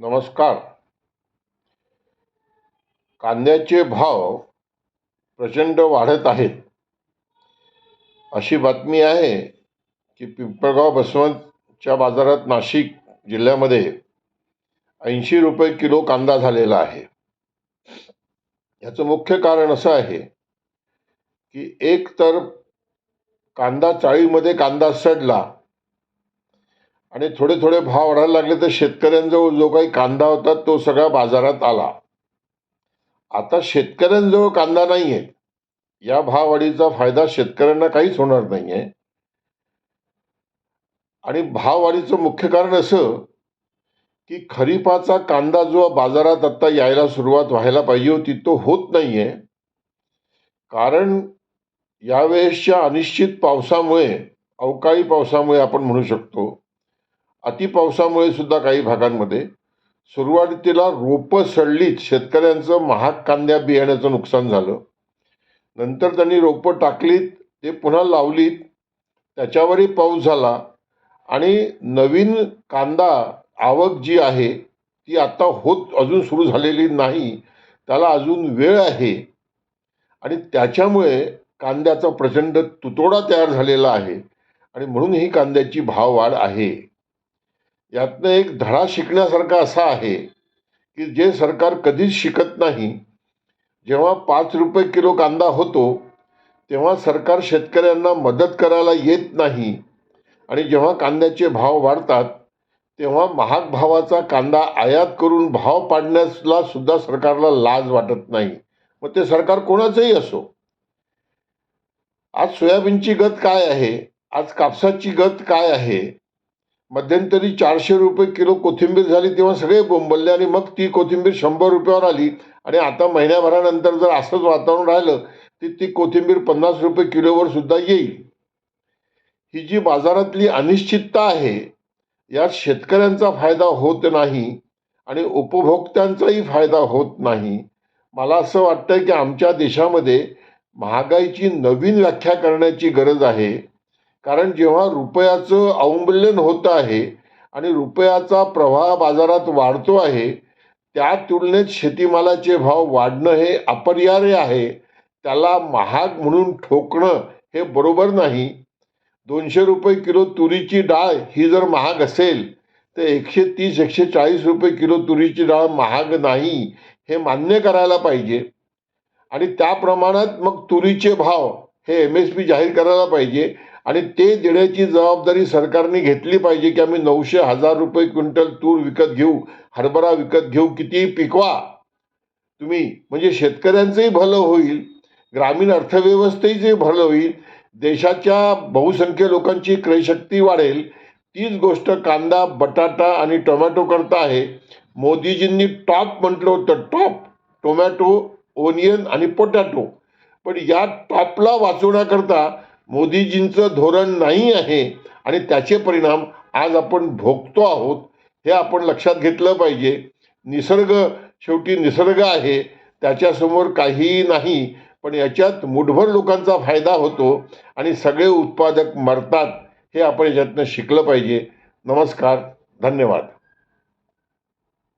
नमस्कार. कांद्याचे भाव प्रचंड वाढत आहेत अशी बातमी आहे की पिंपळगाव बसवंतच्या बाजारात नाशिक जिल्ह्यामध्ये 80 रुपये किलो कांदा झालेला आहे. याचं मुख्य कारण असं आहे की एक तर कांदा चाळीमध्ये कांदा सडला आणि थोडे थोडे भाव वाढायला लागले, तर शेतकऱ्यांजवळ जो काही कांदा होता तो सगळा बाजारात आला. आता शेतकऱ्यांजवळ कांदा नाहीये. या भाववाढीचा फायदा शेतकऱ्यांना काहीच होणार नाहीये. आणि भाववाढीचं मुख्य कारण असं की खरीपाचा कांदा जो बाजारात आता यायला सुरुवात व्हायला पाहिजे होती तो होत नाहीये. कारण यावेळेसच्या अनिश्चित पावसामुळे, अवकाळी पावसामुळे आपण म्हणू शकतो, अतिपावसामुळे सुद्धा काही भागांमध्ये सुरुवातीला रोपं सडलीत. शेतकऱ्यांचं महाग कांद्या बियाण्याचं नुकसान झालं. नंतर त्यांनी रोपं टाकलीत, ते पुन्हा लावलीत, त्याच्यावरही पाऊस झाला आणि नवीन कांदा आवक जी आहे ती आता अजून सुरू झालेली नाही. त्याला अजून वेळ आहे आणि त्याच्यामुळे कांद्याचा प्रचंड तुटवडा तयार झालेला आहे आणि म्हणून ही कांद्याची भाववाढ आहे. यातनं एक धडा शिकण्यासारखा असा आहे की जे सरकार कधीच शिकत नाही. जेव्हा 5 रुपये किलो कांदा होतो तेव्हा सरकार शेतकऱ्यांना मदत करायला येत नाही आणि जेव्हा कांद्याचे भाव वाढतात तेव्हा महाग भावाचा कांदा आयात करून भाव पाडण्याला सुद्धा सरकारला लाज वाटत नाही. मग ते सरकार कोणाचंही असो. आज सोयाबीनची गत काय आहे, आज कापसाची गत काय आहे. मध्यंतरी 400 रुपये किलो कोथिंबीर झाली तेव्हा सगळे बोंबलले आणि मग ती कोथिंबीर 100 रुपयावर आली आणि आता महिन्याभरानंतर जर असंच वातावरण राहिलं तर ती कोथिंबीर 50 रुपये किलोवर सुद्धा येईल. ही जी बाजारातली अनिश्चितता आहे यात शेतकऱ्यांचा फायदा होत नाही आणि उपभोक्त्यांचाही फायदा होत नाही. मला असं वाटतं की आमच्या देशामध्ये महागाईची नवीन व्याख्या करण्याची गरज आहे. कारण जेव्हा रुपयाचं अवमूल्यन होतं आहे आणि रुपयाचा प्रवाह बाजारात वाढतो आहे, त्या तुलनेत शेतीमालाचे भाव वाढणं हे अपरिहार्य आहे. त्याला महाग म्हणून ठोकणं हे बरोबर नाही. 200 रुपये किलो तुरीची डाळ ही जर महाग असेल तर 130-140 रुपये किलो तुरीची डाळ महाग नाही हे मान्य करायला पाहिजे. आणि त्या प्रमाणात मग तुरीचे भाव हे MSP जाहीर करायला पाहिजे आणि ते देण्याची जबाबदारी सरकारने घेतली पाहिजे की आम्ही 900-1000 रुपये क्विंटल तूर विकत घेऊ, हरभरा विकत घेऊ, कितीही पिकवा तुम्ही. म्हणजे शेतकऱ्यांचंही भलं होईल, ग्रामीण अर्थव्यवस्थेचंही भलं होईल, देशाच्या बहुसंख्य लोकांची क्रयशक्ती वाढेल. तीच गोष्ट कांदा, बटाटा आणि टोमॅटो करता आहे. मोदीजींनी टॉप म्हटलं होतं, टॉप टोमॅटो, ओनियन आणि पोटॅटो. पण या टॉपला वाचवण्याकरता मोदीजींचं धोरण नाही आहे आणि त्याचे परिणाम आज आपण भोगतो आहोत. हे आपण लक्षात घेतलं पाहिजे. निसर्ग शेवटी निसर्ग आहे, त्याच्यासमोर काहीही नाही. पण याच्यात मुठभर लोकांचा फायदा होतो आणि सगळे उत्पादक मरतात. हे आपण याच्यातनं शिकलं पाहिजे. नमस्कार, धन्यवाद.